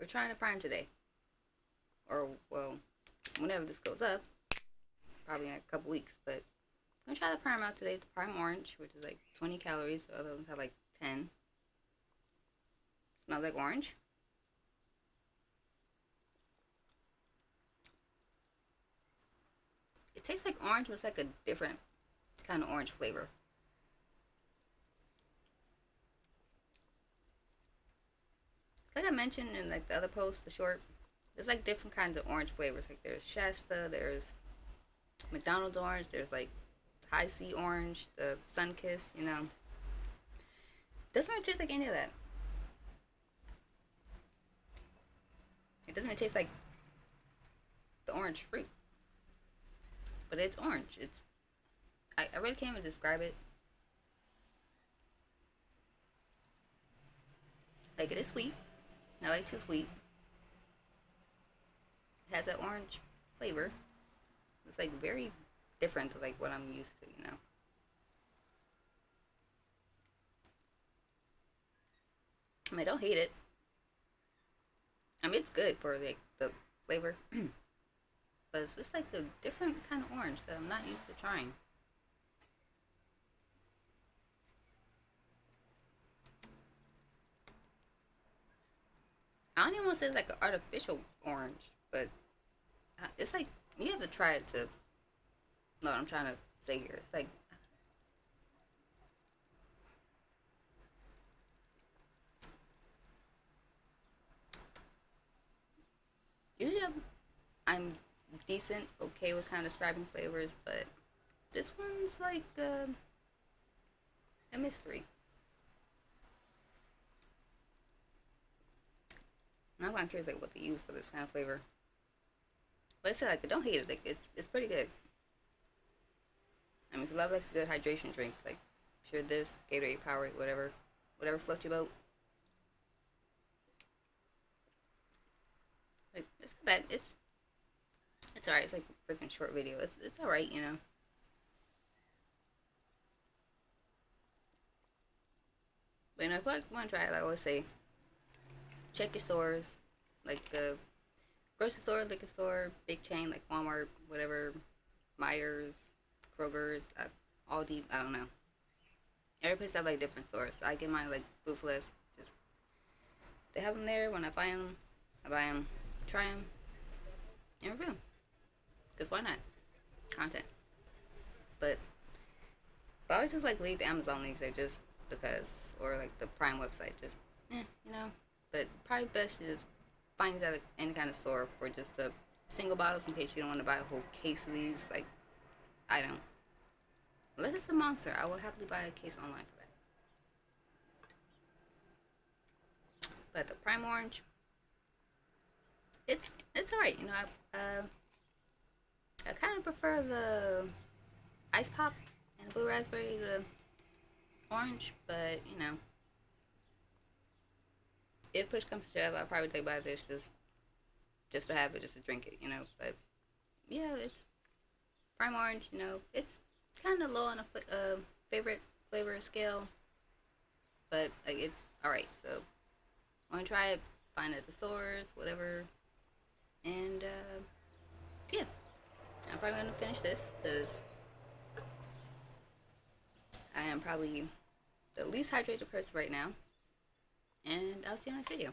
we're trying to prime today. Or, well, whenever this goes up, probably in a couple weeks. But I'm going to try the prime out today. The prime orange, which is like 20 calories. The other ones have like 10. Smells like orange. It tastes like orange, but it's like a different kind of orange flavor. Like I mentioned in like the other post, the short, there's like different kinds of orange flavors. Like there's Shasta, there's McDonald's orange, there's like High C orange, the Sun Kiss, you know. Doesn't really taste like any of that. It doesn't even taste like the orange fruit. But it's orange. I really can't even describe it. Like it is sweet. Not like too sweet. It has that orange flavor. It's like very different to like what I'm used to, you know. I mean, I don't hate it. I mean, it's good for like the flavor, but it's just like a different kind of orange that I'm not used to trying. I don't even want to say it's like an artificial orange, but it's like you have to try it to know what I'm trying to say here. It's like usually I'm decent, okay with kind of describing flavors, but this one's like a mystery. I'm kind of curious like what they use for this kind of flavor. But I said like I don't hate it. Like it's pretty good. I mean, if you love like a good hydration drink, like sure this Gatorade, Powerade, whatever floats your boat. Like it's not bad. It's alright. It's like a freaking short video. It's alright, you know. But you know, if I want to try it, like I always say, check your stores, like grocery store, liquor store, big chain like Walmart, whatever, Myers, Kroger's, Aldi. I don't know. Every place have like different stores. So I get mine like Foodless. Just they have them there. When I find them, I buy them, try them, and review. Cause why not? Content. But I always just like leave Amazon links there just because, or like the Prime website, just you know. But probably best is find at any kind of store for just the single bottles in case you don't want to buy a whole case of these. Like I don't. Unless it's a monster, I will happily buy a case online for that. But the Prime Orange, it's alright. You know, I kind of prefer the ice pop and blue raspberry to orange, but you know, if push comes to shove, I'll probably take buy this just to have it, just to drink it, you know. But yeah, it's prime orange. You know, it's kind of low on a favorite flavor scale, but like it's all right. So want to try it? Find it at the stores, whatever, and yeah, I'm probably gonna finish this because I am probably the least hydrated person right now. And I'll see you in the next video.